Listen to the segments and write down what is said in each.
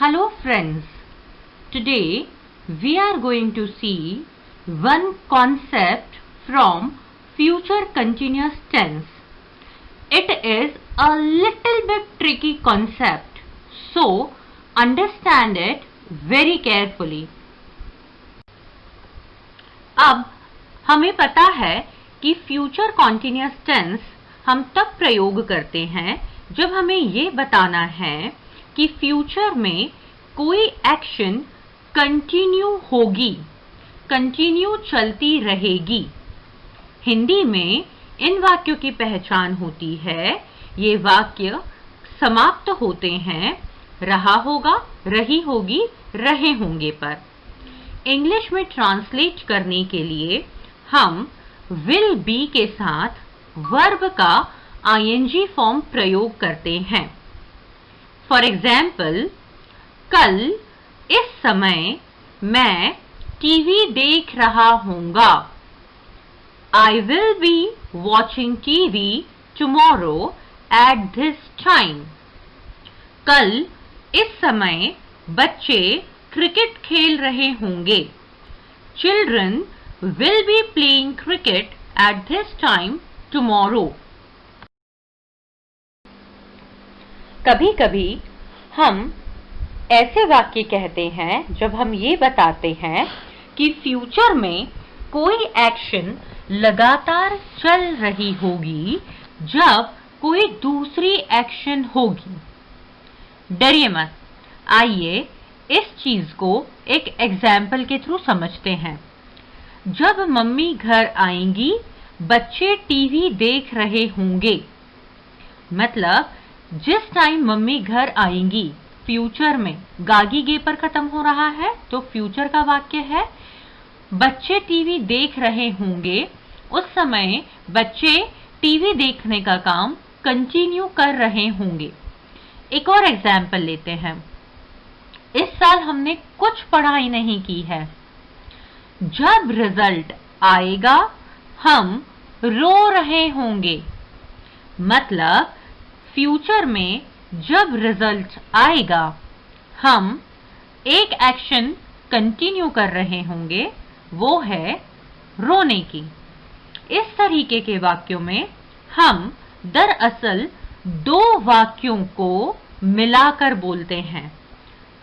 Hello friends, today we are going to see one concept from future continuous tense. It is a little bit tricky concept, so understand it very carefully. अब हमें पता है कि future continuous tense हम तब प्रयोग करते हैं जब हमें ये बताना है कि फ्यूचर में कोई एक्शन कंटिन्यू होगी, कंटिन्यू चलती रहेगी। हिंदी में इन वाक्यों की पहचान होती है, ये वाक्य समाप्त होते हैं रहा होगा, रही होगी, रहे होंगे पर। इंग्लिश में ट्रांसलेट करने के लिए हम विल बी के साथ वर्ब का आईएनजी फॉर्म प्रयोग करते हैं। फॉर एग्जाम्पल, कल इस समय मैं टीवी देख रहा हूंगा। I will be watching TV tomorrow at this time. कल इस समय बच्चे क्रिकेट खेल रहे होंगे। Children will be playing cricket at this time tomorrow. कभी-कभी हम ऐसे वाक्य कहते हैं जब हम ये बताते हैं कि फ्यूचर में कोई एक्शन लगातार चल रही होगी जब कोई दूसरी एक्शन होगी। डरिए मत, आइए इस चीज को एक एग्जाम्पल के थ्रू समझते हैं। जब मम्मी घर आएंगी, बच्चे टीवी देख रहे होंगे। मतलब जिस टाइम मम्मी घर आएंगी, फ्यूचर में गागी गे पर खत्म हो रहा है तो फ्यूचर का वाक्य है। बच्चे टीवी देख रहे होंगे, उस समय बच्चे टीवी देखने का काम कंटिन्यू कर रहे होंगे। एक और एग्जाम्पल लेते हैं। इस साल हमने कुछ पढ़ाई नहीं की है। जब रिजल्ट आएगा हम रो रहे होंगे। मतलब फ्यूचर में जब रिजल्ट आएगा हम एक एक्शन कंटिन्यू कर रहे होंगे, वो है रोने की। इस तरीके के वाक्यों में हम दरअसल दो वाक्यों को मिलाकर बोलते हैं।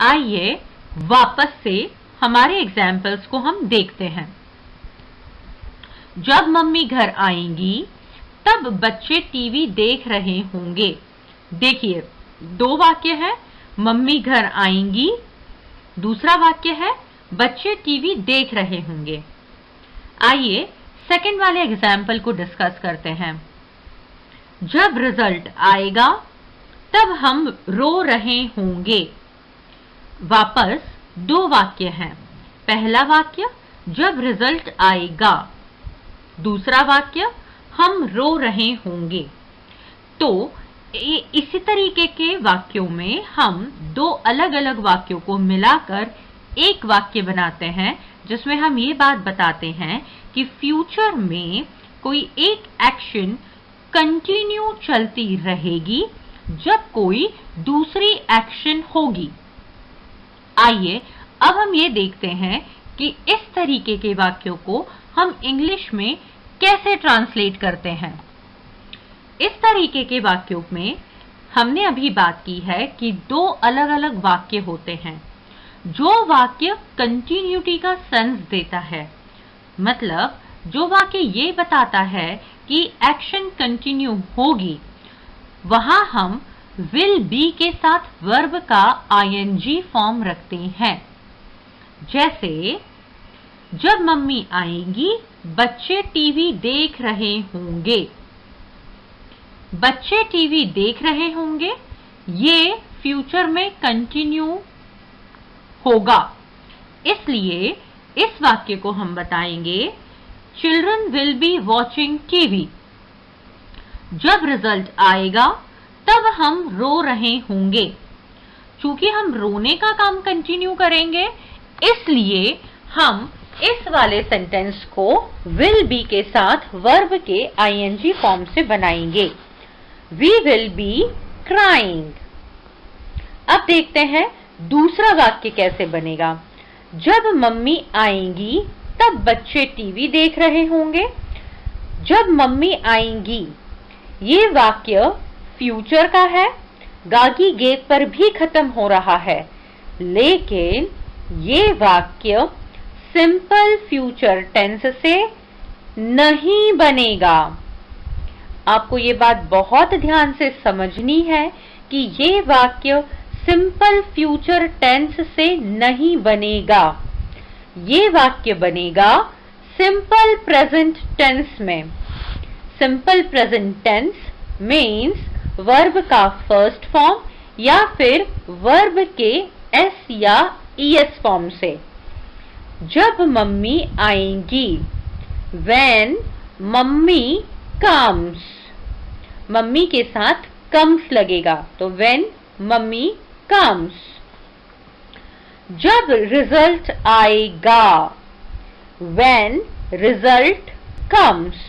आइए वापस से हमारे एग्जाम्पल्स को हम देखते हैं। जब मम्मी घर आएंगी तब बच्चे टीवी देख रहे होंगे। देखिए, दो वाक्य है, मम्मी घर आएंगी, दूसरा वाक्य है बच्चे टीवी देख रहे होंगे। आइए सेकंड वाले एग्जाम्पल को डिस्कस करते हैं। जब रिजल्ट आएगा तब हम रो रहे होंगे। वापस दो वाक्य हैं। पहला वाक्य जब रिजल्ट आएगा, दूसरा वाक्य हम रो रहे होंगे। तो इसी तरीके के वाक्यों में हम दो अलग अलग वाक्यों को मिलाकर एक वाक्य बनाते हैं जिसमें हम ये बात बताते हैं कि फ्यूचर में कोई एक एक्शन कंटिन्यू चलती रहेगी जब कोई दूसरी एक्शन होगी। आइए अब हम ये देखते हैं कि इस तरीके के वाक्यों को हम इंग्लिश में कैसे ट्रांसलेट करते हैं। इस तरीके के वाक्यों में हमने अभी बात की है कि दो अलग अलग वाक्य होते हैं। जो वाक्य कंटिन्यूटी का सेंस देता है, मतलब जो वाक्य ये बताता है कि एक्शन कंटिन्यू होगी, वहां हम विल बी के साथ वर्ब का आईएनजी फॉर्म रखते हैं। जैसे जब मम्मी आएंगी बच्चे टीवी देख रहे होंगे। बच्चे टीवी देख रहे होंगे, ये फ्यूचर में कंटिन्यू होगा, इसलिए इस वाक्य को हम बताएंगे children will be watching TV. जब रिजल्ट आएगा तब हम रो रहे होंगे। चूंकि हम रोने का काम कंटिन्यू करेंगे, इसलिए हम इस वाले सेंटेंस को विल बी के साथ वर्ब के आईएनजी फॉर्म से बनाएंगे। We will be crying। अब देखते हैं दूसरा वाक्य कैसे बनेगा? जब मम्मी आएंगी तब बच्चे टीवी देख रहे होंगे। जब मम्मी आएंगी, ये वाक्य फ्यूचर का है, गागी गेट पर भी खत्म हो रहा है, लेकिन ये वाक्य सिंपल फ्यूचर टेंस से नहीं बनेगा। आपको ये बात बहुत ध्यान से समझनी है कि ये वाक्य सिंपल फ्यूचर टेंस से नहीं बनेगा। ये वाक्य बनेगा सिंपल प्रेजेंट टेंस में। Simple present tense means verb का फर्स्ट फॉर्म या फिर वर्ब के एस या ईएस फॉर्म से। जब मम्मी आएंगी, when मम्मी comes, मम्मी के साथ comes लगेगा तो when मम्मी comes। जब रिजल्ट आएगा, when result comes।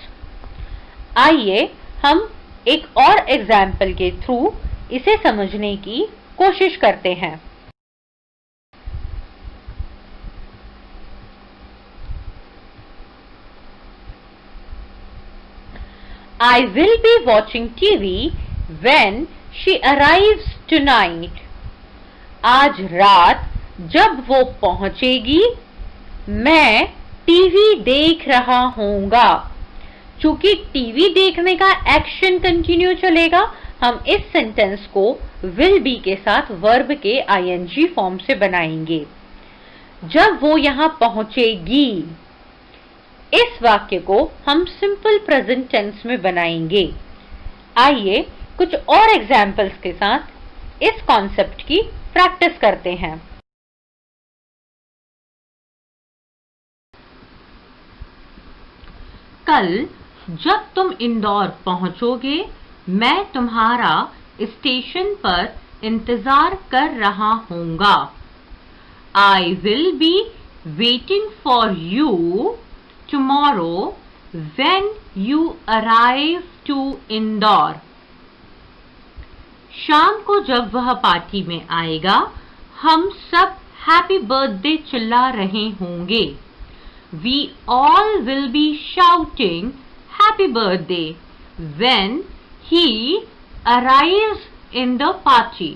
आइए हम एक और एग्जाम्पल के थ्रू इसे समझने की कोशिश करते हैं। I will be watching TV when she arrives tonight। आज रात जब वो पहुंचेगी, मैं टीवी देख रहा हूँगा। चूंकि टीवी देखने का एक्शन कंटिन्यू चलेगा, हम इस सेंटेंस को will be के साथ वर्ब के ing फॉर्म से बनाएंगे। जब वो यहाँ पहुंचेगी, इस वाक्य को हम सिंपल प्रेजेंट टेंस में बनाएंगे। आइए कुछ और एग्जाम्पल्स के साथ इस कॉन्सेप्ट की प्रैक्टिस करते हैं। कल जब तुम इंदौर पहुंचोगे, मैं तुम्हारा स्टेशन पर इंतजार कर रहा हूँगा। I will be waiting for you tomorrow when you arrive to Indore। शाम को जब वह पार्टी में आएगा, हम सब हैप्पी बर्थडे चिल्ला रहे होंगे। We all will be shouting happy birthday when he arrives in the party।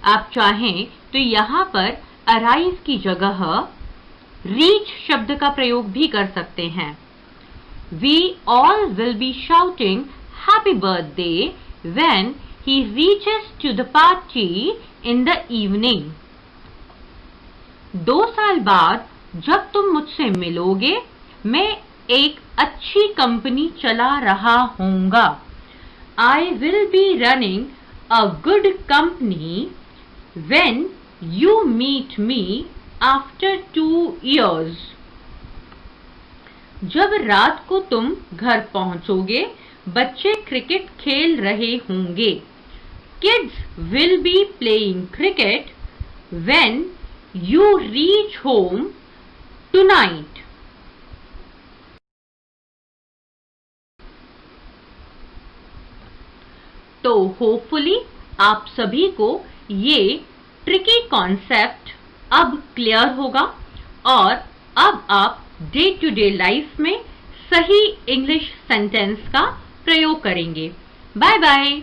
आप चाहें तो यहाँ पर arrive की जगह reach शब्द का प्रयोग भी कर सकते हैं। We all will be shouting happy birthday when he reaches to the party in the evening। 2 साल बाद जब तुम मुझसे मिलोगे, मैं एक अच्छी कंपनी चला रहा हूँगा। I will be running a good company when you meet me after 2 years। जब रात को तुम घर पहुंचोगे, बच्चे क्रिकेट खेल रहे होंगे। Kids will be playing cricket when you reach home tonight। तो होपफुली आप सभी को ये ट्रिकी कॉन्सेप्ट अब क्लियर होगा और अब आप डे टू डे लाइफ में सही इंग्लिश सेंटेंस का प्रयोग करेंगे। Bye bye.